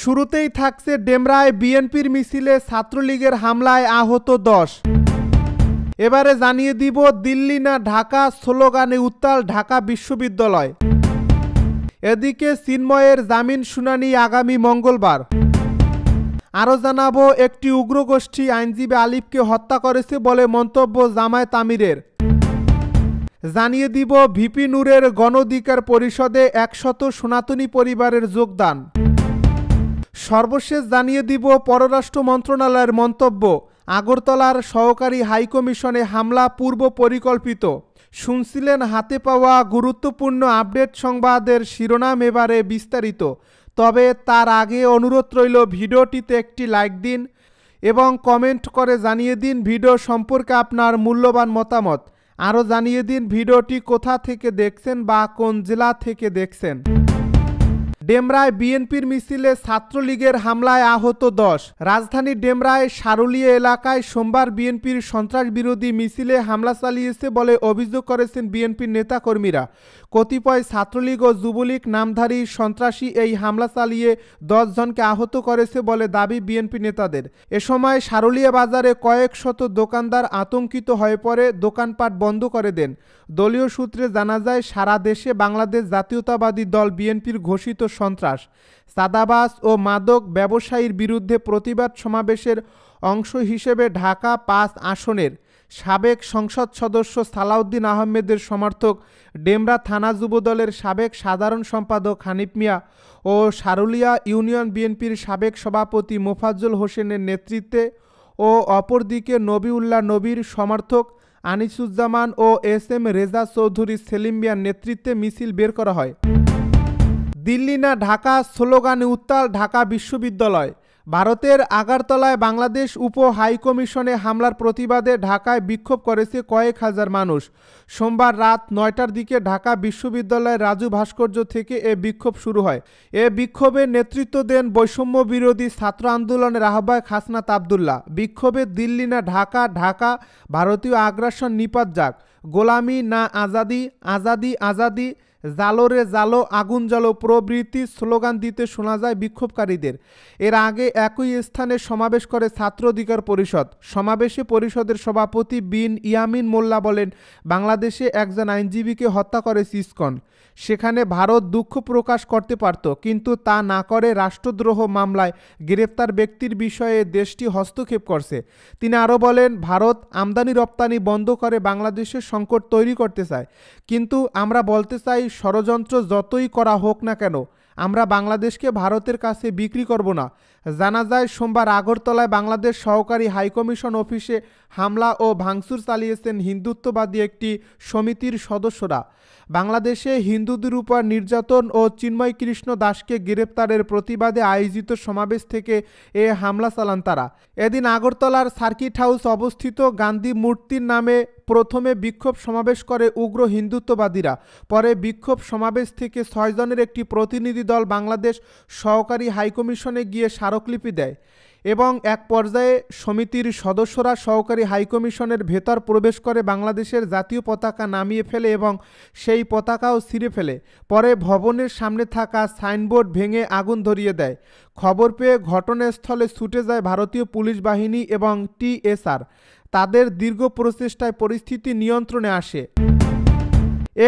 শুরুতেই থাকছে ডেমরায় বিএনপির মিছিলে ছাত্রলীগের হামলায় আহত 10। এবারে জানিয়ে দিব দিল্লি না ঢাকা স্লোগানে উত্তাল ঢাকা বিশ্ববিদ্যালয়। এদিকে চিন্ময়ের জামিন শুনানি আগামী মঙ্গলবার। আরও জানাবো একটি উগ্রগোষ্ঠী আইনজীবী আলিফকে হত্যা করেছে বলে মন্তব্য জামায়াত আমিরের। জানিয়ে দিব ভিপি নূরের গণ অধিকার পরিষদে 100 সনাতনী পরিবারের যোগদান। সর্বশেষ জানিয়ে দিব পররাষ্ট্র মন্ত্রণালয়ের মন্তব্য, আগরতলার সহকারী হাইকমিশনে হামলা পূর্ব পরিকল্পিত। শুনছিলেন হাতে পাওয়া গুরুত্বপূর্ণ আপডেট সংবাদের শিরোনাম, এবারে বিস্তারিত। তবে তার আগে অনুরোধ রইল ভিডিওটিতে একটি লাইক দিন এবং কমেন্ট করে জানিয়ে দিন ভিডিও সম্পর্কে আপনার মূল্যবান মতামত। আরও জানিয়ে দিন ভিডিওটি কোথা থেকে দেখছেন বা কোন জেলা থেকে দেখছেন। ডেমরায় বিএনপির মিছিলে ছাত্রলীগের হামলায় আহত 10। রাজধানীর ডেমরায় সারুলিয়া এলাকায় সোমবার বিএনপির সন্ত্রাস বিরোধী মিছিলে হামলা চালিয়েছে বলে অভিযোগ করেছেন বিএনপির নেতাকর্মীরা। কতিপয় ছাত্রলীগ ও যুবলীগ নামধারী সন্ত্রাসী এই হামলা চালিয়ে 10 জনকে আহত করেছে বলে দাবি বিএনপি নেতাদের। এ সময় সারুলিয়া বাজারে কয়েক শত দোকানদার আতঙ্কিত হয়ে পড়ে দোকানপাট বন্ধ করে দেন। দলীয় সূত্রে জানা যায়, সারা দেশে বাংলাদেশ জাতীয়তাবাদী দল বিএনপির ঘোষিত সন্ত্রাস, চাঁদাবাজ ও মাদক ব্যবসায়ীর বিরুদ্ধে প্রতিবাদ সমাবেশের অংশ হিসেবে ঢাকা 5 আসনের সাবেক সংসদ সদস্য সালাউদ্দিন আহমেদের সমর্থক ডেমরা থানা যুবদলের সাবেক সাধারণ সম্পাদক হানিফ মিয়া ও সারুলিয়া ইউনিয়ন বিএনপির সাবেক সভাপতি মোফাজ্জল হোসেনের নেতৃত্বে ও অপরদিকে নবিউল্লাহ নবীর সমর্থক আনিসুজ্জামান ও SM রেজা চৌধুরী সেলিম মিয়ার নেতৃত্বে মিছিল বের করা হয়। দিল্লি না ঢাকা স্লোগানে উত্তাল ঢাকা বিশ্ববিদ্যালয়। ভারতের আগরতলায় বাংলাদেশ উপ হাইকমিশনে হামলার প্রতিবাদে ঢাকায় বিক্ষোভ করেছে কয়েক হাজার মানুষ। সোমবার রাত 9টার দিকে ঢাকা বিশ্ববিদ্যালয়ের রাজু ভাস্কর্য থেকে এ বিক্ষোভ শুরু হয়। এ বিক্ষোভে নেতৃত্ব দেন বৈষম্য বিরোধী ছাত্র আন্দোলনের আহ্বায়ক হাসনাত আবদুল্লাহ। বিক্ষোভে দিল্লি না ঢাকা, ঢাকা ভারতীয় আগ্রাসন নিপাত যাক, গোলামি না আজাদি, আজাদি আজাদি, জালো রে জালো, আগুন জ্বালো প্রভৃতি স্লোগান দিতে শোনা যায় বিক্ষোভকারীদের। এর আগে একই স্থানে সমাবেশ করে ছাত্র অধিকার পরিষদ। সমাবেশে পরিষদের সভাপতি বিন ইয়ামিন মোল্লা বলেন, বাংলাদেশে একজন আইনজীবীকে হত্যা করেছে ইসকন। সেখানে ভারত দুঃখ প্রকাশ করতে পারত, কিন্তু তা না করে রাষ্ট্রদ্রোহ মামলায় গ্রেপ্তার ব্যক্তির বিষয়ে দেশটি হস্তক্ষেপ করছে। তিনি আরও বলেন, ভারত আমদানি রপ্তানি বন্ধ করে বাংলাদেশের সংকট তৈরি করতে চায়, কিন্তু আমরা বলতে চাই ষড়যন্ত্র যতই করা হোক না কেন, আমরা বাংলাদেশকে ভারতের কাছে বিক্রি করব না। জানা যায়, সোমবার আগরতলায় বাংলাদেশ সহকারী হাইকমিশন অফিসে হামলা ও ভাঙচুর চালিয়েছেন হিন্দুত্ববাদী একটি সমিতির সদস্যরা। বাংলাদেশে হিন্দুদের উপর নির্যাতন ও চিন্ময় কৃষ্ণ দাসকে গ্রেপ্তারের প্রতিবাদে আয়োজিত সমাবেশ থেকে এ হামলা চালান তারা। এদিন আগরতলার সার্কিট হাউস অবস্থিত গান্ধী মূর্তির নামে প্রথমে বিক্ষোভ সমাবেশ করে উগ্র হিন্দুত্ববাদীরা। পরে বিক্ষোভ সমাবেশ থেকে 6 জনের একটি প্রতিনিধি দল বাংলাদেশ সহকারী হাইকমিশনে গিয়ে স্মারকলিপি দেয় এবং এক পর্যায়ে সমিতির সদস্যরা সহকারী হাইকমিশনের ভেতর প্রবেশ করে বাংলাদেশের জাতীয় পতাকা নামিয়ে ফেলে এবং সেই পতাকাও ছিঁড়ে ফেলে। পরে ভবনের সামনে থাকা সাইনবোর্ড ভেঙে আগুন ধরিয়ে দেয়। খবর পেয়ে ঘটনাস্থলে ছুটে যায় ভারতীয় পুলিশ বাহিনী এবং TSR। তাদের দীর্ঘ প্রচেষ্টায় পরিস্থিতি নিয়ন্ত্রণে আসে।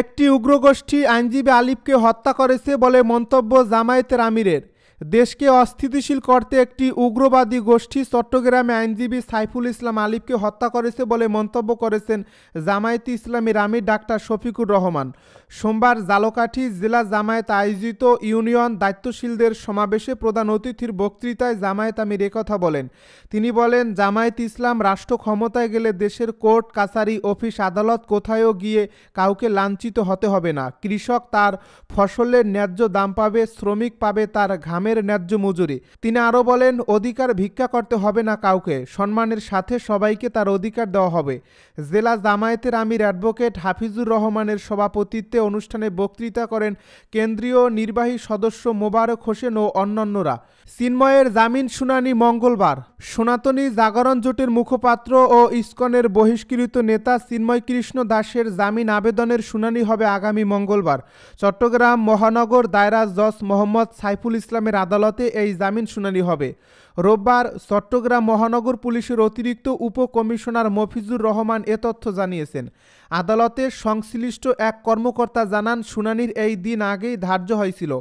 একটি উগ্রগোষ্ঠী আইনজীবী আলিফকে হত্যা করেছে বলে মন্তব্য জামায়াতের আমিরের। দেশকে অস্থিতিশীল করতে একটি উগ্রবাদী গোষ্ঠী চট্টগ্রামে আইনজীবী সাইফুল ইসলাম আলিফকে হত্যা করেছে বলে মন্তব্য করেছেন জামায়াতে ইসলামীর আমির ডাক্তার শফিকুর রহমান। সোমবার ঝালকাঠি জেলা জামায়াত আয়োজিত ইউনিয়ন দায়িত্বশীলদের সমাবেশে প্রধান অতিথির বক্তৃতায় জামায়াত আমির একথা বলেন। তিনি বলেন, জামায়াত ইসলাম রাষ্ট্র ক্ষমতায় গেলে দেশের কোর্ট কাছারি অফিস আদালত কোথায়ও গিয়ে কাউকে লাঞ্ছিত হতে হবে না। কৃষক তার ফসলের ন্যায্য দাম পাবে, শ্রমিক পাবে তার ঘামের ন্যায্য মজুরি। তিনি আরও বলেন, অধিকার ভিক্ষা করতে হবে না কাউকে, সম্মানের সাথে সবাইকে তার অধিকার দেওয়া হবে। জেলা জামায়াতের আমির অ্যাডভোকেট হাফিজুর রহমানের সভাপতিত্বে অনুষ্ঠানে বক্তৃতা করেন কেন্দ্রীয় নির্বাহী সদস্য মোবারক হোসেন ও অন্যান্যরা। চিন্ময়ের জামিন শুনানি মঙ্গলবার। সনাতনী জাগরণ জোটের মুখপাত্র ও ইসকনের বহিষ্কৃত নেতা চিন্ময় কৃষ্ণ দাসের জামিন আবেদনের শুনানি হবে আগামী মঙ্গলবার। চট্টগ্রাম মহানগর দায়রা জজ মোহাম্মদ সাইফুল ইসলামের আদালতে এই জামিন শুনানি হবে। রোববার চট্টগ্রাম মহানগর পুলিশের অতিরিক্ত উপকমিশনার মফিজুর রহমান এ তথ্য জানিয়েছেন। আদালতে সংশ্লিষ্ট এক কর্মকর্তা জানান, শুনানির এই দিন আগেই ধার্য হয়েছিল।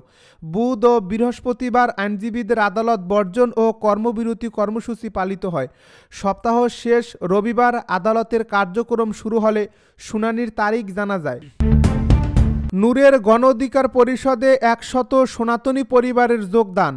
বুধ ও বৃহস্পতিবার আইনজীবীদের আদালত বর্জন ও কর্মবিরতি কর্মসূচি পালিত হয়। সপ্তাহ শেষ রবিবার আদালতের কার্যক্রম শুরু হলে শুনানির তারিখ জানা যায়। নূরের গণ অধিকার পরিষদে 100 সনাতনী পরিবারের যোগদান।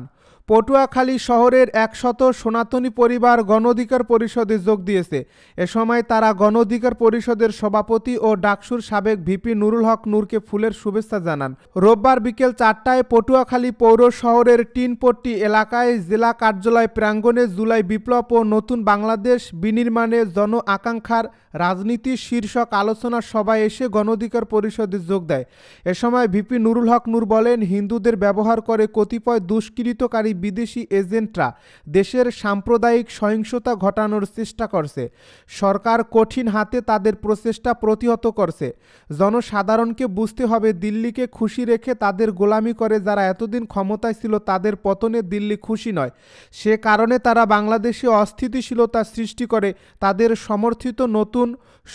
পটুয়াখালী শহরের 100 সনাতনী পরিবার গণ অধিকার পরিষদে যোগ দিয়েছে। এ সময় তারা গণ অধিকার পরিষদের সভাপতি ও ডাকসুর সাবেক ভিপি নুরুল হক নূরকে ফুলের শুভেচ্ছা জানান। রোববার বিকেল 4টায় পটুয়াখালী পৌর শহরের টিনপট্টি এলাকায় জেলা কার্যালয় প্রাঙ্গণে জুলাই বিপ্লব ও নতুন বাংলাদেশ বিনির্মাণে জন আকাঙ্ক্ষার রাজনীতি শীর্ষক আলোচনা সভায় এসে গণ অধিকার পরিষদে যোগ দেয়। এ সময় ভিপি নুরুল হক নূর বলেন, হিন্দুদের ব্যবহার করে কতিপয় দুষ্কৃতকারী বিদেশি এজেন্টরা দেশের সাম্প্রদায়িক সহিংসতা ঘটানোর চেষ্টা করছে। সরকার কঠিন হাতে তাদের প্রচেষ্টা প্রতিহত করছে। জনসাধারণকে বুঝতে হবে, দিল্লিকে খুশি রেখে তাদের গোলামি করে যারা এতদিন ক্ষমতায় ছিল তাদের পতনে দিল্লি খুশি নয়। সে কারণে তারা বাংলাদেশে অস্থিতিশীলতা সৃষ্টি করে তাদের সমর্থিত নতুন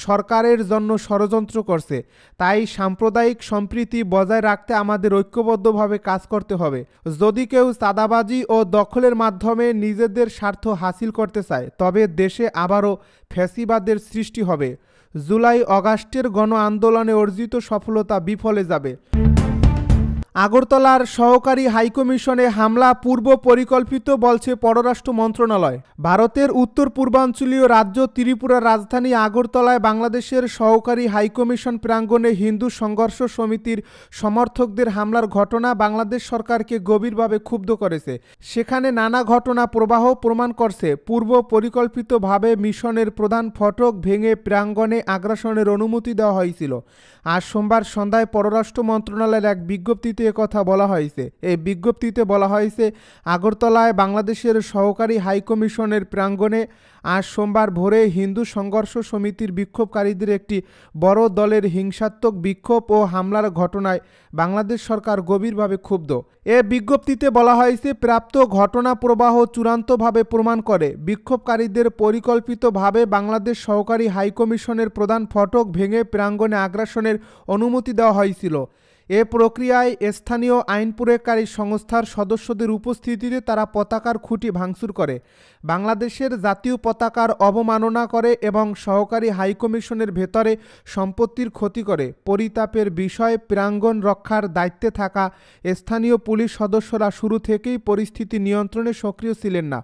সরকারের জন্য ষড়যন্ত্র করছে। তাই সাম্প্রদায়িক সম্প্রীতি বজায় রাখতে আমাদের ঐক্যবদ্ধভাবে কাজ করতে হবে। যদি কেউ চাঁদাবাজি ও দখলের মাধ্যমে নিজেদের স্বার্থ হাসিল করতে চায় তবে দেশে আবারও ফ্যাসিবাদের সৃষ্টি হবে। জুলাই অগাস্টের গণ আন্দোলনে অর্জিত সফলতা বিফলে যাবে। আগরতলার সহকারী হাইকমিশনে হামলা পূর্ব পরিকল্পিত বলছে পররাষ্ট্র মন্ত্রণালয়। ভারতের উত্তর পূর্বাঞ্চলীয় রাজ্য ত্রিপুরার রাজধানী আগরতলায় বাংলাদেশের সহকারী হাইকমিশন প্রাঙ্গণে হিন্দু সংঘর্ষ সমিতির সমর্থকদের হামলার ঘটনা বাংলাদেশ সরকারকে গভীরভাবে ক্ষুব্ধ করেছে। সেখানে নানা ঘটনা প্রবাহ প্রমাণ করছে পূর্ব পরিকল্পিতভাবে মিশনের প্রধান ফটক ভেঙে প্রাঙ্গণে আগ্রাসনের অনুমতি দেওয়া হয়েছিল। আজ সোমবার সন্ধ্যায় পররাষ্ট্র মন্ত্রণালয়ের এক বিজ্ঞপ্তিতে কথা বলা হয়েছে। এই বিজ্ঞপ্তিতে বলা হয়েছে, আগরতলায় বাংলাদেশের সহকারী হাইকমিশনের প্রাঙ্গণে আজ সোমবার ভোরে হিন্দু সংঘর্ষ সমিতির বিক্ষোভকারীদের একটি বড় দলের হিংসাত্মক বিক্ষোভ ও হামলার ঘটনায় বাংলাদেশ সরকার গভীরভাবে ক্ষুব্ধ। এ বিজ্ঞপ্তিতে বলা হয়েছে, প্রাপ্ত ঘটনা প্রবাহ চূড়ান্তভাবে প্রমাণ করে বিক্ষোভকারীদের পরিকল্পিতভাবে বাংলাদেশ সহকারী হাইকমিশনের প্রধান ফটক ভেঙে প্রাঙ্গণে আগ্রাসনের অনুমতি দেওয়া হয়েছিল। এ প্রক্রিয়ায় স্থানীয় আইন প্রয়োগকারী সংস্থার সদস্যদের উপস্থিতিতে তারা পতাকার খুঁটি ভাঙচুর করে, বাংলাদেশের জাতীয় পতাকার অবমাননা করে এবং সহকারী হাইকমিশনের ভেতরে সম্পত্তির ক্ষতি করে। পরিতাপের বিষয়, প্রাঙ্গণ রক্ষার দায়িত্বে থাকা স্থানীয় পুলিশ সদস্যরা শুরু থেকেই পরিস্থিতি নিয়ন্ত্রণে সক্রিয় ছিলেন না।